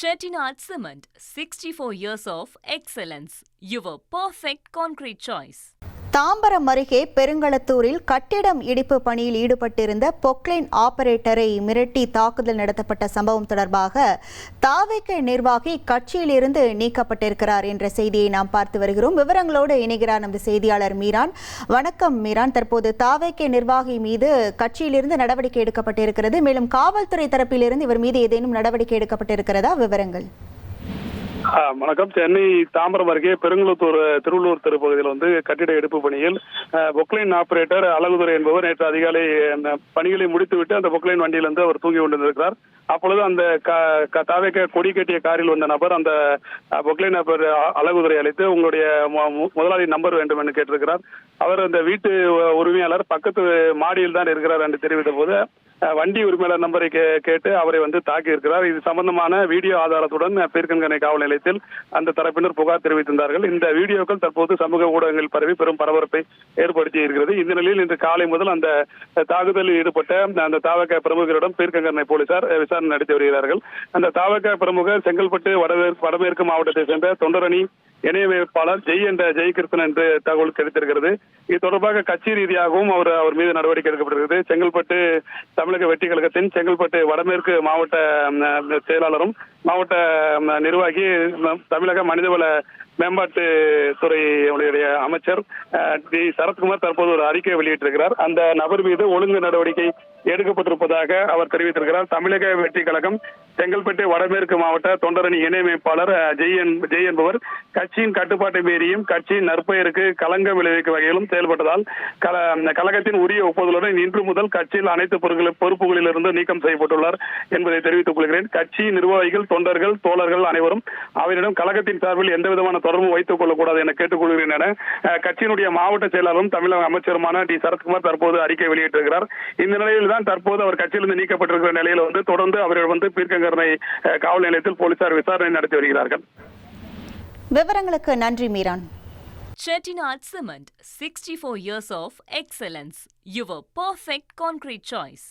Chettinad Cement, 64 years of excellence. Your perfect concrete choice. Tambaram அருகே பெருங்களத்தூரில் கட்டிடம் இடிப்பு பணியில் ஈடுபட்டிருந்த பொக்லைன் ஆபரேட்டரை மிரட்டி தாக்குதல் நடத்தப்பட்ட சம்பவம் தொடர்பாக தாவேக நிர்வாகி கட்சியிலிருந்து நீக்கப்பட்டிருக்கிறார் என்ற செய்தியை நாம் பார்த்து வருகிறோம். விவரங்களோடு இணைகிறார் நமது செய்தியாளர் மீரான். வணக்கம் மீரான். தற்போது தாவேக நிர்வாகி மீது கட்சியிலிருந்து நடவடிக்கை எடுக்கப்பட்டிருக்கிறது. மேலும் காவல்துறை தரப்பிலிருந்து இவர் மீது ஏதேனும் நடவடிக்கை எடுக்கப்பட்டிருக்கிறதா? விவரங்கள். வணக்கம். சென்னை தாம்பரம் அருகே பெருங்களத்தூர் திருவள்ளூர் தெரு பகுதியில் கட்டிட எடுப்பு பணியில் பொக்லைன் ஆபரேட்டர் அழகுதுரை என்பவர் நேற்று அதிகாலை பணிகளை முடித்துவிட்டு அந்த பொக்லைன் வண்டியிலிருந்து அவர் தூங்கி கொண்டிருக்கிறார். அப்பொழுது அந்த தாவேக கொடி கட்டிய காரில் வந்த நபர் அந்த பொக்லைன் அழகுதுரை அழைத்து உங்களுடைய முதலாளி நம்பர் வேண்டும் என்று கேட்டிருக்கிறார். அவர் அந்த வீட்டு உரிமையாளர் பக்கத்து மாடியில் தான் இருக்கிறார் என்று தெரிவித்த போது வண்டி உரிமையாளர் நம்பரை கேட்டு அவரை தாக்கி இருக்கிறார். இது சம்பந்தமான வீடியோ ஆதாரத்துடன் பீர்க்கன்கனை காவல் நிலையத்தில் அந்த தரப்பினர் புகார் தெரிவித்திருந்தார்கள். இந்த வீடியோக்கள் தற்போது சமூக ஊடகங்களில் பரவி பெரும் பரபரப்பை ஏற்படுத்தி இருக்கிறது. இந்த நிலையில் இன்று காலை முதல் அந்த தாக்குதலில் ஈடுபட்ட அந்த தாவக பிரமுகரிடம் பீர்க்கன்கனை போலீசார் விசாரணை நடத்தி வருகிறார்கள். அந்த தாவக பிரமுகர் செங்கல்பட்டு வடமேற்கு மாவட்டத்தை சேர்ந்த தொண்டரணி இணையமைப்பாளர் ஜெயகிருஷ்ணன் என்று தகவல் கிடைத்திருக்கிறது. இது தொடர்பாக கட்சி ரீதியாகவும் அவர் மீது நடவடிக்கை எடுக்கப்பட்டிருக்கிறது. செங்கல்பட்டு தமிழக வெற்றி கழகத்தின் செங்கல்பட்டு வடமேற்கு மாவட்ட செயலாளரும் மாவட்ட நிர்வாகி தமிழக மனிதவள மேம்பாட்டு துறையுடைய அமைச்சர் டி சரத்குமார் தற்போது ஒரு அறிக்கை வெளியிட்டிருக்கிறார். அந்த நபர் மீது ஒழுங்கு நடவடிக்கை எடுக்கப்பட்டிருப்பதாக அவர் தெரிவித்திருக்கிறார். தமிழக வெற்றி கழகம் செங்கல்பட்டு வடமேற்கு மாவட்ட தொண்டரணி இணையமைப்பாளர் ஜெய் என்பவர் கட்சியின் கட்டுப்பாட்டை மீறியும் கட்சியின் நற்பெயருக்கு களங்கம் விளைவிக்கும் வகையிலும் செயல்பட்டதால் கழகத்தின் உரிய ஒப்புதலுடன் இன்று முதல் கட்சியில் அனைத்து பொறுப்புகளில் இருந்து நீக்கம் செய்யப்பட்டுள்ளார் என்பதை தெரிவித்துக் கொள்கிறேன். கட்சி நிர்வாகிகள், தொண்டர்கள், தோழர்கள் அனைவரும் அவரிடம் கழகத்தின் சார்பில் எந்த விதமான தொடர்பும் வைத்துக் கொள்ளக்கூடாது என கேட்டுக்கொள்கிறேன் என கட்சியினுடைய மாவட்ட செயலாளரும் தமிழக அமைச்சருமான டி சரத்குமார் தற்போது அறிக்கை வெளியிட்டிருக்கிறார். இந்த நிலையில் தான் தற்போது அவர் கட்சியிலிருந்து நீக்கப்பட்டிருக்கிற நிலையில் தொடர்ந்து அவர் பீர்க்கங்கரை காவல் நிலையத்தில் போலீசார் விசாரணை நடத்தி வருகிறார்கள். விவரங்களுக்கு நன்றி Meeran. Chettinad Cement, 64 years of excellence. Your perfect concrete choice.